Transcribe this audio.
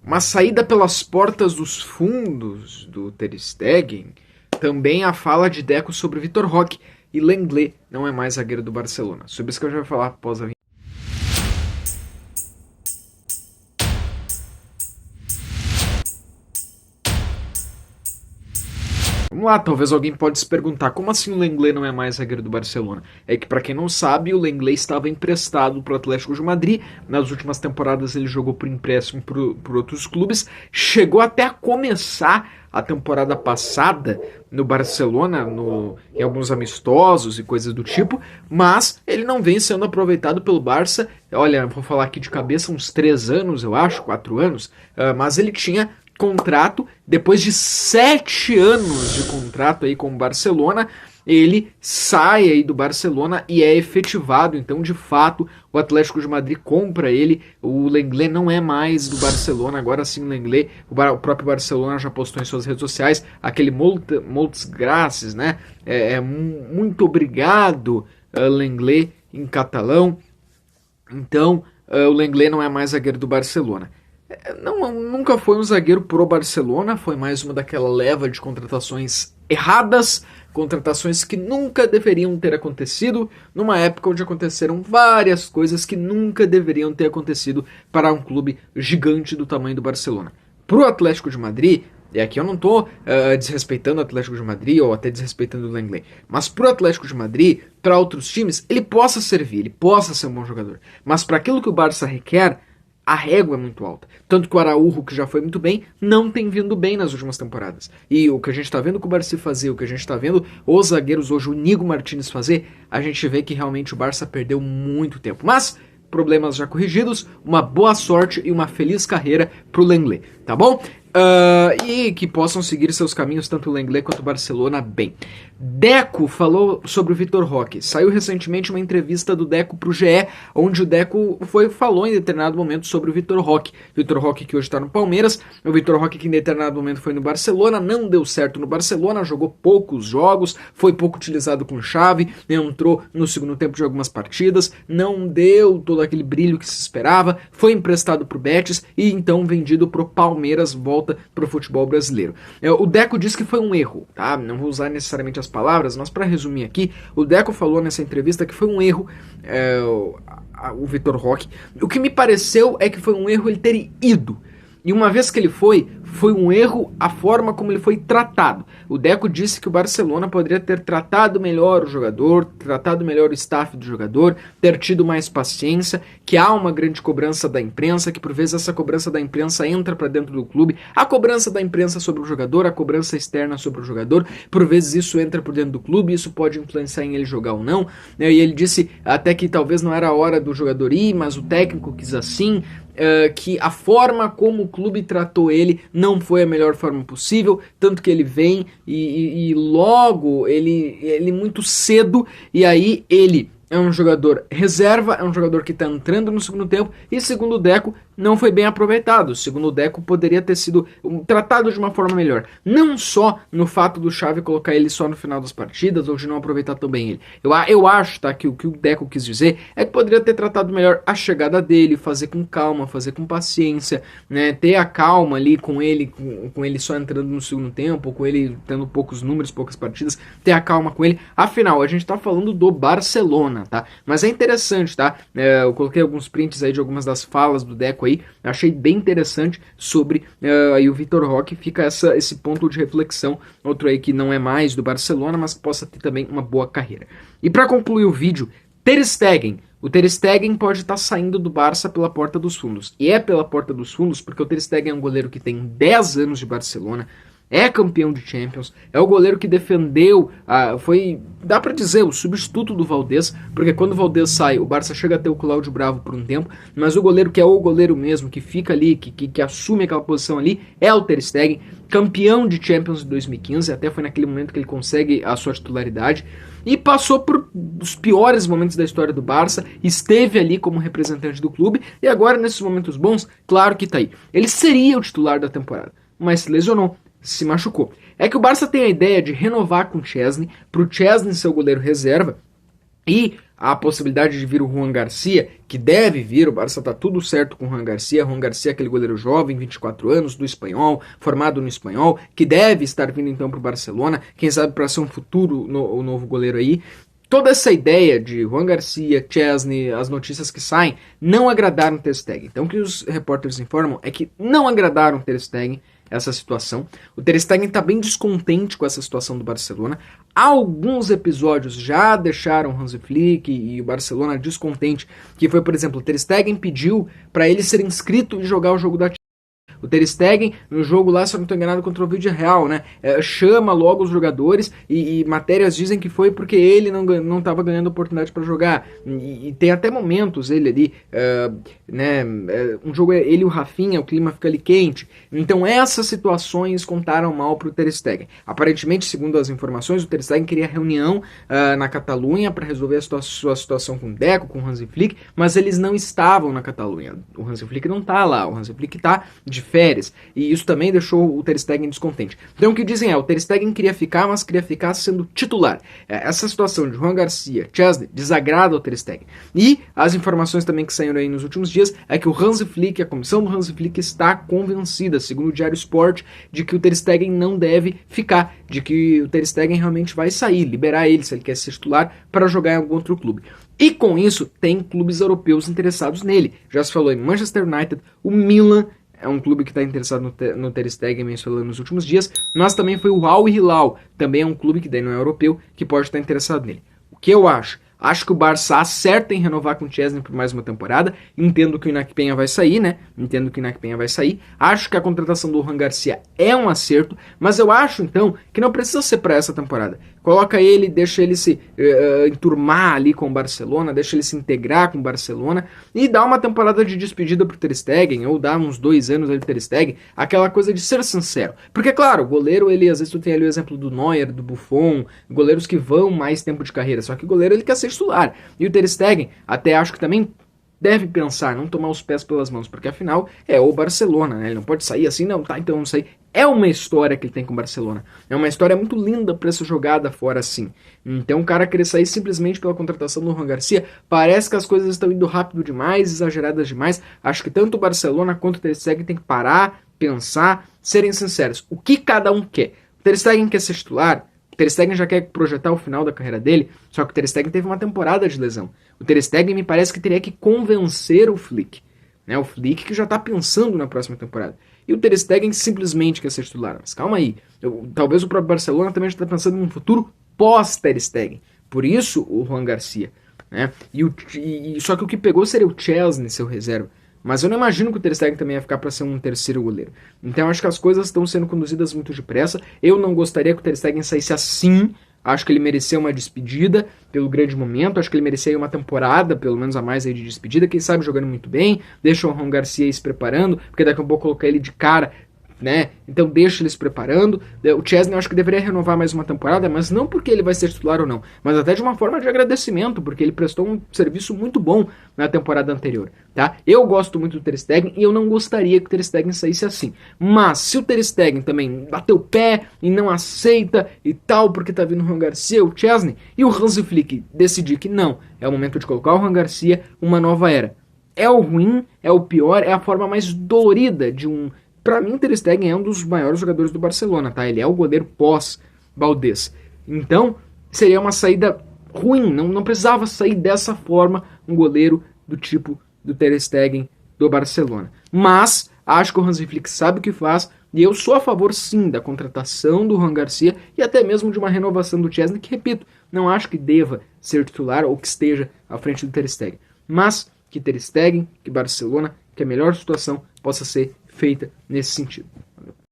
Uma saída pelas portas dos fundos do Ter Stegen, também a fala de Deco sobre Vitor Roque, e Lenglet não é mais zagueiro do Barcelona. Sobre isso que eu já vou falar após a vinheta. Vamos lá, talvez alguém pode se perguntar, como assim o Lenglet não é mais zagueiro do Barcelona? É que, para quem não sabe, o Lenglet estava emprestado para o Atlético de Madrid. Nas últimas temporadas ele jogou por empréstimo por outros clubes. Chegou até a começar a temporada passada no Barcelona, em alguns amistosos e coisas do tipo, mas ele não vem sendo aproveitado pelo Barça. Olha, vou falar aqui de cabeça, uns 3 anos, eu acho, 4 anos, mas ele tinha contrato, depois de 7 anos de contrato aí com o Barcelona, ele sai aí do Barcelona e é efetivado. Então, de fato, o Atlético de Madrid compra ele. O Lenglet não é mais do Barcelona, agora sim o Lenglet, o próprio Barcelona já postou em suas redes sociais aquele moltes gràcies, né? Muito obrigado, Lenglet, em catalão. Então, o Lenglet não é mais zagueiro do Barcelona. Nunca foi um zagueiro pro Barcelona, foi mais uma daquela leva de contratações erradas, contratações que nunca deveriam ter acontecido, numa época onde aconteceram várias coisas que nunca deveriam ter acontecido para um clube gigante do tamanho do Barcelona. Pro Atlético de Madrid, e aqui eu não estou desrespeitando o Atlético de Madrid ou até desrespeitando o Lenglet, mas pro Atlético de Madrid, para outros times, ele possa servir, ele possa ser um bom jogador, mas para aquilo que o Barça requer, a régua é muito alta. Tanto que o Araújo, que já foi muito bem, não tem vindo bem nas últimas temporadas. E o que a gente está vendo com o Barça fazer, o que a gente está vendo os zagueiros hoje, o Nigo Martínez fazer, a gente vê que realmente o Barça perdeu muito tempo. Mas, problemas já corrigidos, uma boa sorte e uma feliz carreira pro Lenglet, tá bom? E que possam seguir seus caminhos, tanto o Lenglet quanto o Barcelona, bem. Deco falou sobre o Vitor Roque. Saiu recentemente uma entrevista do Deco pro GE, onde o Deco falou em determinado momento sobre o Vitor Roque. Vitor Roque que hoje está no Palmeiras, o Vitor Roque que em determinado momento foi no Barcelona, não deu certo no Barcelona, jogou poucos jogos, foi pouco utilizado com chave, entrou no segundo tempo de algumas partidas, não deu todo aquele brilho que se esperava, foi emprestado pro Betis e então vendido pro Palmeiras, volta pro futebol brasileiro. O Deco disse que foi um erro, tá? Não vou usar necessariamente as palavras, mas para resumir aqui, o Deco falou nessa entrevista que foi um erro o Vitor Roque. O que me pareceu é que foi um erro ele ter ido. E uma vez que ele foi um erro a forma como ele foi tratado. O Deco disse que o Barcelona poderia ter tratado melhor o jogador, tratado melhor o staff do jogador, ter tido mais paciência, que há uma grande cobrança da imprensa, que por vezes essa cobrança da imprensa entra para dentro do clube, a cobrança da imprensa sobre o jogador, a cobrança externa sobre o jogador, por vezes isso entra por dentro do clube, isso pode influenciar em ele jogar ou não. E ele disse até que talvez não era a hora do jogador ir, mas o técnico quis assim, que a forma como o clube tratou ele não foi a melhor forma possível, tanto que ele vem e logo ele muito cedo, e aí ele é um jogador reserva, é um jogador que está entrando no segundo tempo, e segundo o Deco, não foi bem aproveitado. Segundo o Deco, poderia ter sido tratado de uma forma melhor. Não só no fato do Xavi colocar ele só no final das partidas, ou de não aproveitar tão bem ele. Eu acho, tá, que o que o Deco quis dizer é que poderia ter tratado melhor a chegada dele, fazer com calma, fazer com paciência, né, ter a calma ali com ele só entrando no segundo tempo, com ele tendo poucos números, poucas partidas, ter a calma com ele. Afinal, a gente tá falando do Barcelona, tá? Mas é interessante, tá? Eu coloquei alguns prints aí de algumas das falas do Deco aí, achei bem interessante sobre aí o Vitor Roque, fica esse ponto de reflexão, outro aí que não é mais do Barcelona, mas que possa ter também uma boa carreira. E para concluir o vídeo, Ter Stegen. O Ter Stegen pode estar saindo do Barça pela porta dos fundos. E é pela porta dos fundos porque o Ter Stegen é um goleiro que tem 10 anos de Barcelona, é campeão de Champions, é o goleiro que defendeu, dá pra dizer, o substituto do Valdés, porque quando o Valdés sai, o Barça chega a ter o Cláudio Bravo por um tempo, mas o goleiro que é o goleiro mesmo, que fica ali, que assume aquela posição ali, é o Ter Stegen, campeão de Champions em 2015, até foi naquele momento que ele consegue a sua titularidade, e passou por os piores momentos da história do Barça, esteve ali como representante do clube, e agora nesses momentos bons, claro que tá aí. Ele seria o titular da temporada, mas se lesionou, se machucou. É que o Barça tem a ideia de renovar com o Chesney, pro Chesney ser o goleiro reserva, e há a possibilidade de vir o Juan Garcia, que deve vir, o Barça tá tudo certo com o Juan Garcia é aquele goleiro jovem, 24 anos, do Espanhol, formado no Espanhol, que deve estar vindo então pro Barcelona, quem sabe para ser um futuro o novo goleiro aí. Toda essa ideia de Juan Garcia, Chesney, as notícias que saem, não agradaram Ter Stegen. Então o que os repórteres informam é que não agradaram Ter Stegen essa situação. O Ter Stegen está bem descontente com essa situação do Barcelona. Alguns episódios já deixaram Hansi Flick e o Barcelona descontente, que foi, por exemplo, o Ter Stegen pediu para ele ser inscrito e jogar o jogo da o Ter Stegen, no jogo lá, se eu não estou enganado, contra o Villarreal, né? Chama logo os jogadores e matérias dizem que foi porque ele não estava ganhando oportunidade para jogar. E tem até momentos ele ali, né? Um jogo ele e o Rafinha, o clima fica ali quente. Então essas situações contaram mal para o Ter Stegen. Aparentemente, segundo as informações, o Ter Stegen queria reunião na Catalunha para resolver a sua situação com o Deco, com o Hansi Flick, mas eles não estavam na Catalunha. O Hansi Flick não está lá, o Hansi Flick está de férias, e isso também deixou o Ter Stegen descontente. Então o que dizem o Ter Stegen queria ficar, mas queria ficar sendo titular. Essa situação de Juan Garcia, Chesney, desagrada ao Ter Stegen. E as informações também que saíram aí nos últimos dias é que o Hansi Flick, a comissão do Hansi Flick está convencida, segundo o Diário Sport, de que o Ter Stegen não deve ficar, de que o Ter Stegen realmente vai sair, liberar ele, se ele quer ser titular, para jogar em algum outro clube. E com isso, tem clubes europeus interessados nele. Já se falou em Manchester United, o Milan é um clube que está interessado no Ter Stegen, mencionado nos últimos dias, mas também foi o Al Hilal, também é um clube que daí não é europeu, que pode estar interessado nele. O que eu acho? Acho que o Barça acerta em renovar com o Chesney por mais uma temporada. Entendo que o Iñaki Peña vai sair, né? Acho que a contratação do Juan Garcia é um acerto, mas eu acho, então, que não precisa ser para essa temporada. Coloca ele, deixa ele se enturmar ali com o Barcelona, deixa ele se integrar com o Barcelona e dá uma temporada de despedida pro Ter Stegen, ou dá uns 2 anos ali pro Ter Stegen, aquela coisa de ser sincero. Porque, claro, o goleiro, ele, às vezes tu tem ali o exemplo do Neuer, do Buffon, goleiros que vão mais tempo de carreira, só que o goleiro ele quer ser titular. E o Ter Stegen, até acho que também deve pensar, não tomar os pés pelas mãos, porque afinal é o Barcelona, né? Ele não pode sair assim, não, tá, então não sei. É uma história que ele tem com o Barcelona. É uma história muito linda pra ser jogada fora assim. Então o cara querer sair simplesmente pela contratação do Juan Garcia, parece que as coisas estão indo rápido demais, exageradas demais. Acho que tanto o Barcelona quanto o Ter Stegen tem que parar, pensar, serem sinceros. O que cada um quer? O Ter Stegen quer ser titular? O Ter Stegen já quer projetar o final da carreira dele, só que o Ter Stegen teve uma temporada de lesão. O Ter Stegen me parece que teria que convencer o Flick, né? O Flick que já está pensando na próxima temporada. E o Ter Stegen simplesmente quer ser titular. Mas calma aí, talvez o próprio Barcelona também já está pensando num futuro pós-Ter Stegen. Por isso o Juan Garcia, né? Só que o que pegou seria o Chesney, seu reserva. Mas eu não imagino que o Ter Stegen também ia ficar para ser um terceiro goleiro. Então eu acho que as coisas estão sendo conduzidas muito depressa. Eu não gostaria que o Ter Stegen saísse assim. Acho que ele merecia uma despedida pelo grande momento. Acho que ele merecia uma temporada, pelo menos a mais aí de despedida. Quem sabe jogando muito bem. Deixa o Juan Garcia aí se preparando, porque daqui a pouco colocar ele de cara, né? Então deixa ele se preparando. O Chesney eu acho que deveria renovar mais uma temporada, mas não porque ele vai ser titular ou não, mas até de uma forma de agradecimento, porque ele prestou um serviço muito bom na temporada anterior, tá? Eu gosto muito do Ter Stegen e eu não gostaria que o Ter Stegen saísse assim. Mas se o Ter Stegen também bateu o pé e não aceita e tal, porque tá vindo o Juan Garcia, o Chesney, e o Hansi Flick decidir que não, é o momento de colocar o Juan Garcia, uma nova era. É o ruim, é o pior, é a forma mais dolorida de um... Pra mim, Ter Stegen é um dos maiores jogadores do Barcelona, tá? Ele é o goleiro pós-Valdés. Então, seria uma saída ruim. Não precisava sair dessa forma um goleiro do tipo do Ter Stegen do Barcelona. Mas, acho que o Hansi Flick sabe o que faz. E eu sou a favor, sim, da contratação do Juan Garcia e até mesmo de uma renovação do Chesney, que, repito, não acho que deva ser titular ou que esteja à frente do Ter Stegen. Mas que Ter Stegen, que Barcelona, que a melhor situação possa ser feita nesse sentido.